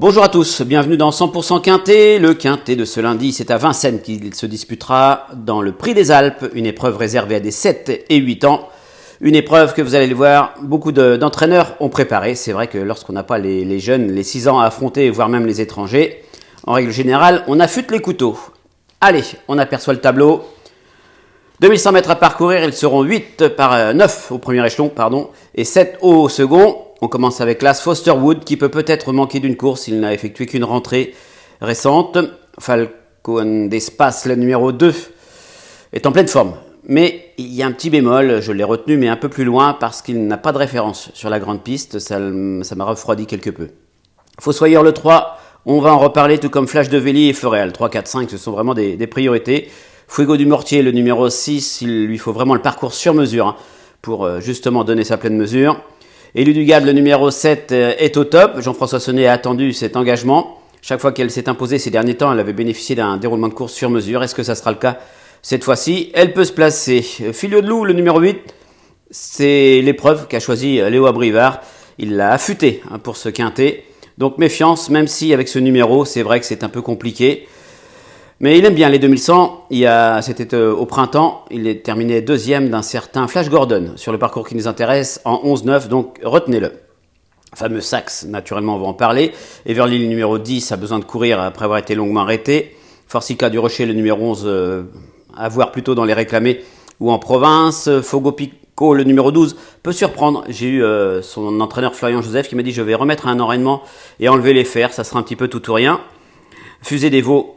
Bonjour à tous, bienvenue dans 100% Quintet. Le Quintet de ce lundi, c'est à Vincennes qu'il se disputera dans le Prix des Alpes, une épreuve réservée à des 7 et 8 ans. Une épreuve que vous allez le voir, beaucoup d'entraîneurs ont préparé. C'est vrai que lorsqu'on n'a pas les jeunes, les 6 ans à affronter, voire même les étrangers, en règle générale, on affûte les couteaux. Allez, on aperçoit le tableau. 2100 mètres à parcourir, ils seront 9 au premier échelon, et 7 au second. On commence avec l'As Fosterwood, qui peut peut-être manquer d'une course, il n'a effectué qu'une rentrée récente. Falcon d'Espace, le numéro 2, est en pleine forme. Mais il y a un petit bémol, je l'ai retenu, mais un peu plus loin, parce qu'il n'a pas de référence sur la grande piste, ça m'a refroidi quelque peu. Fossoyeur le 3, on va en reparler, tout comme Flash de Véli et Floréal. 3, 4, 5, ce sont vraiment des priorités. Fuego du Mortier, le numéro 6, il lui faut vraiment le parcours sur mesure pour justement donner sa pleine mesure. Élu du Gade, le numéro 7, est au top. Jean-François Sonnet a attendu cet engagement. Chaque fois qu'elle s'est imposée ces derniers temps, elle avait bénéficié d'un déroulement de course sur mesure. Est-ce que ça sera le cas cette fois-ci? Elle peut se placer. Filio de Loup, le numéro 8, c'est l'épreuve qu'a choisi Léo Abrivard. Il l'a affûté pour ce quintet. Donc méfiance, même si avec ce numéro, c'est vrai que c'est un peu compliqué. Mais il aime bien les 2100, c'était au printemps, il est terminé deuxième d'un certain Flash Gordon sur le parcours qui nous intéresse en 11-9, donc retenez-le. Fameux Saxe, naturellement on va en parler. Everly, le numéro 10, a besoin de courir après avoir été longuement arrêté. Forsica du Rocher, le numéro 11, à voir plutôt dans les réclamés ou en province. Fogo Pico, le numéro 12, peut surprendre. J'ai eu son entraîneur Florian Joseph qui m'a dit je vais remettre un enraînement et enlever les fers, ça sera un petit peu tout ou rien. Fusée des Veaux,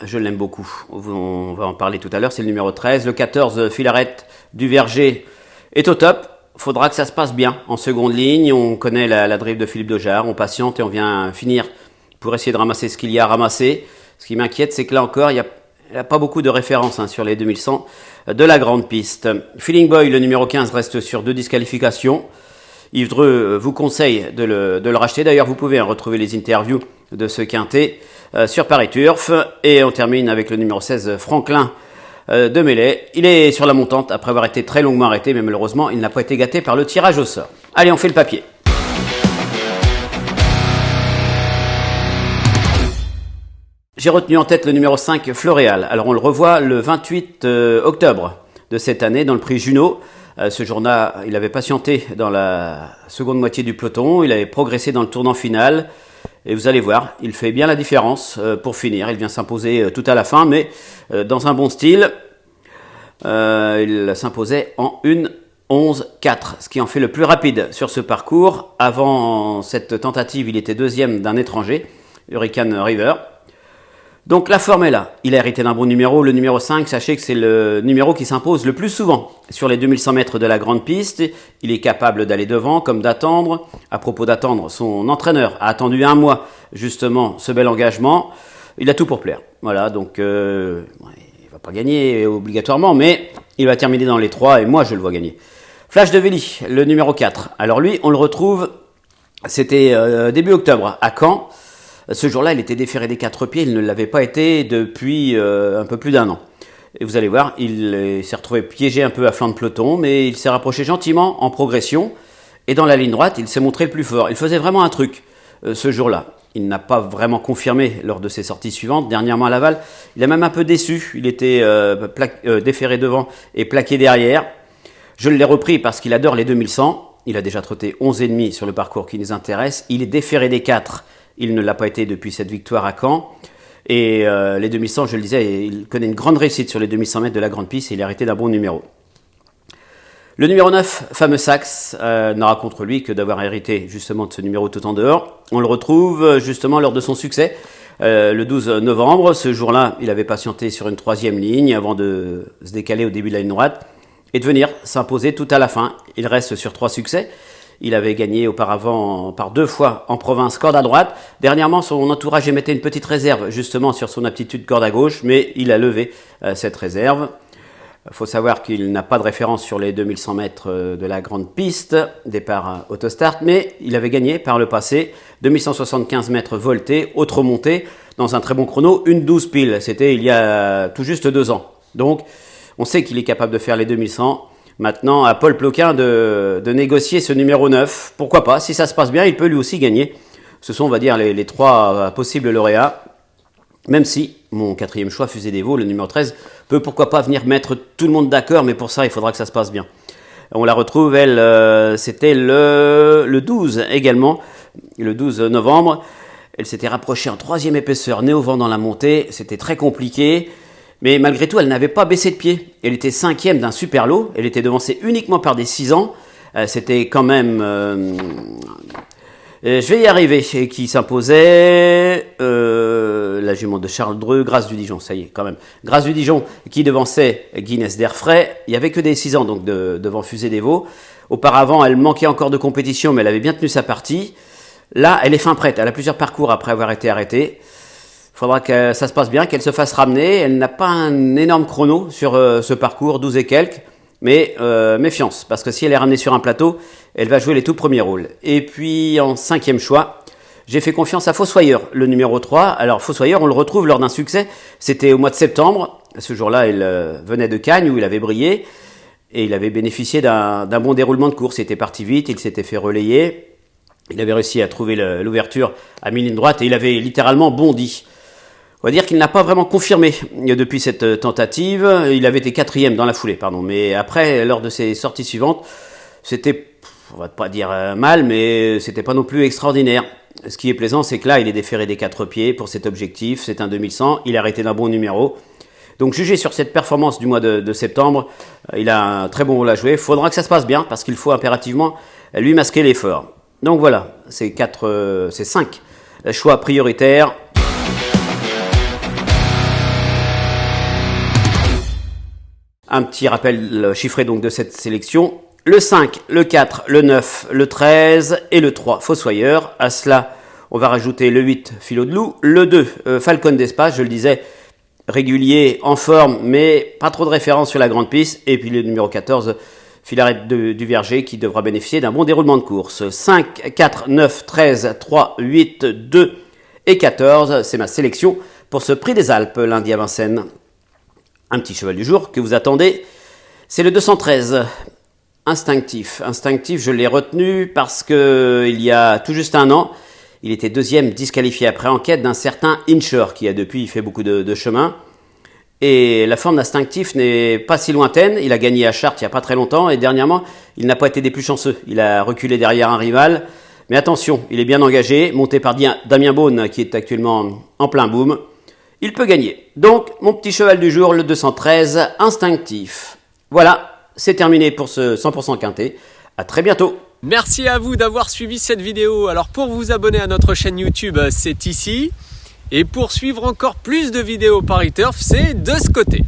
je l'aime beaucoup, on va en parler tout à l'heure, c'est le numéro 13. Le 14, Filaret du Verger, est au top. Faudra que ça se passe bien en seconde ligne. On connaît la drive de Philippe Dojard, on patiente et on vient finir pour essayer de ramasser ce qu'il y a à ramasser. Ce qui m'inquiète, c'est que là encore, il n'y a pas beaucoup de références sur les 2100 de la grande piste. Feeling Boy, le numéro 15, reste sur 2 disqualifications. Yves Dreux vous conseille de le racheter. D'ailleurs, vous pouvez retrouver les interviews de ce quintet sur Paris Turf. Et on termine avec le numéro 16, Franklin de Mêlée. Il est sur la montante après avoir été très longuement arrêté, mais malheureusement, il n'a pas été gâté par le tirage au sort. Allez, on fait le papier. J'ai retenu en tête le numéro 5, Floréal. Alors, on le revoit le 28 octobre de cette année dans le prix Junot. Ce jour-là, il avait patienté dans la seconde moitié du peloton. Il avait progressé dans le tournant final. Et vous allez voir, il fait bien la différence pour finir. Il vient s'imposer tout à la fin, mais dans un bon style. Il s'imposait en 1:11:4, ce qui en fait le plus rapide sur ce parcours. Avant cette tentative, il était deuxième d'un étranger, Hurricane River. Donc la forme est là. Il a hérité d'un bon numéro. Le numéro 5, sachez que c'est le numéro qui s'impose le plus souvent sur les 2100 mètres de la grande piste. Il est capable d'aller devant comme d'attendre. À propos d'attendre, son entraîneur a attendu 1 mois justement ce bel engagement. Il a tout pour plaire. Voilà, donc il va pas gagner obligatoirement, mais il va terminer dans les 3 et moi je le vois gagner. Flash de Véli, le numéro 4. Alors lui, on le retrouve, c'était début octobre à Caen. Ce jour-là, il était déféré des 4 pieds, il ne l'avait pas été depuis un peu plus d'1 an. Et vous allez voir, il s'est retrouvé piégé un peu à flanc de peloton, mais il s'est rapproché gentiment en progression. Et dans la ligne droite, il s'est montré le plus fort. Il faisait vraiment un truc ce jour-là. Il n'a pas vraiment confirmé lors de ses sorties suivantes. Dernièrement à Laval, il a même un peu déçu. Il était déféré devant et plaqué derrière. Je l'ai repris parce qu'il adore les 2100. Il a déjà trotté 11,5 sur le parcours qui nous intéresse. Il est déféré des 4. Il ne l'a pas été depuis cette victoire à Caen. Et les 2100, je le disais, il connaît une grande réussite sur les 2100 mètres de la grande piste et il a arrêté d'un bon numéro. Le numéro 9, fameux Saxe, n'aura contre lui que d'avoir hérité justement de ce numéro tout en dehors. On le retrouve justement lors de son succès, le 12 novembre. Ce jour-là, il avait patienté sur une 3e ligne avant de se décaler au début de la ligne droite et de venir s'imposer tout à la fin. Il reste sur 3 succès. Il avait gagné auparavant par 2 fois en province corde à droite. Dernièrement, son entourage émettait une petite réserve justement sur son aptitude corde à gauche, mais il a levé cette réserve. Il faut savoir qu'il n'a pas de référence sur les 2100 mètres de la grande piste, départ autostart, mais il avait gagné par le passé 2175 mètres voltés, autre montée, dans un très bon chrono, 1:12 pile. C'était il y a tout juste 2 ans. Donc, on sait qu'il est capable de faire les 2100. Maintenant, à Paul Ploquin de négocier ce numéro 9. Pourquoi pas? Si ça se passe bien, il peut lui aussi gagner Ce sont, on va dire, les 3 possibles lauréats. Même si mon 4e choix, Fusée des Vaux, le numéro 13, peut pourquoi pas venir mettre tout le monde d'accord, mais pour ça, il faudra que ça se passe bien. On la retrouve, elle, c'était le 12 également, le 12 novembre. Elle s'était rapprochée en 3e épaisseur, nez au vent dans la montée. C'était très compliqué, mais malgré tout, elle n'avait pas baissé de pied. Elle était 5e d'un super lot. Elle était devancée uniquement par des 6 ans. C'était quand même... je vais y arriver. Qui s'imposait la jument de Charles Dreux, Grâce du Dijon, ça y est quand même. Grâce du Dijon qui devançait Guinness d'Airfray. Il n'y avait que des 6 ans donc devant Fusée des Vaux. Auparavant, elle manquait encore de compétition, mais elle avait bien tenu sa partie. Là, elle est fin prête. Elle a plusieurs parcours après avoir été arrêtée. Il faudra que ça se passe bien, qu'elle se fasse ramener. Elle n'a pas un énorme chrono sur ce parcours, 12 et quelques. Mais méfiance, parce que si elle est ramenée sur un plateau, elle va jouer les tout premiers rôles. Et puis en 5e choix, j'ai fait confiance à Fossoyeur, le numéro 3. Alors Fossoyeur, on le retrouve lors d'un succès. C'était au mois de septembre. Ce jour-là, il venait de Cagnes où il avait brillé. Et il avait bénéficié d'un bon déroulement de course. Il était parti vite, il s'était fait relayer. Il avait réussi à trouver l'ouverture à mi-ligne droite et il avait littéralement bondi. On va dire qu'il n'a pas vraiment confirmé depuis cette tentative. Il avait été 4e dans la foulée, mais après, lors de ses sorties suivantes, c'était, on va pas dire mal, mais c'était pas non plus extraordinaire. Ce qui est plaisant, c'est que là, il est déféré des 4 pieds pour cet objectif. C'est un 2100. Il a arrêté d'un bon numéro. Donc, jugé sur cette performance du mois de septembre, il a un très bon rôle à jouer. Il faudra que ça se passe bien parce qu'il faut impérativement lui masquer l'effort. Donc voilà, c'est 5 choix prioritaires. Un petit rappel chiffré donc de cette sélection. Le 5, le 4, le 9, le 13 et le 3, Fossoyeur. À cela, on va rajouter le 8, Filot de Loup. Le 2, Falcon d'Espace, je le disais, régulier, en forme, mais pas trop de référence sur la grande piste. Et puis le numéro 14, Filaret du Verger, qui devra bénéficier d'un bon déroulement de course. 5, 4, 9, 13, 3, 8, 2 et 14, c'est ma sélection pour ce Prix des Alpes, lundi à Vincennes. Un petit cheval du jour que vous attendez, c'est le 213, Instinctif. Instinctif, je l'ai retenu parce que il y a tout juste un an, il était 2e disqualifié après enquête d'un certain Incher qui a depuis fait beaucoup de chemin. Et la forme d'Instinctif n'est pas si lointaine. Il a gagné à Chartres il n'y a pas très longtemps et dernièrement, il n'a pas été des plus chanceux. Il a reculé derrière un rival. Mais attention, il est bien engagé, monté par Damien Beaune qui est actuellement en plein boom. Il peut gagner. Donc, mon petit cheval du jour, le 213, Instinctif. Voilà, c'est terminé pour ce 100% quintet. À très bientôt. Merci à vous d'avoir suivi cette vidéo. Alors, pour vous abonner à notre chaîne YouTube, c'est ici. Et pour suivre encore plus de vidéos Paris Turf, c'est de ce côté.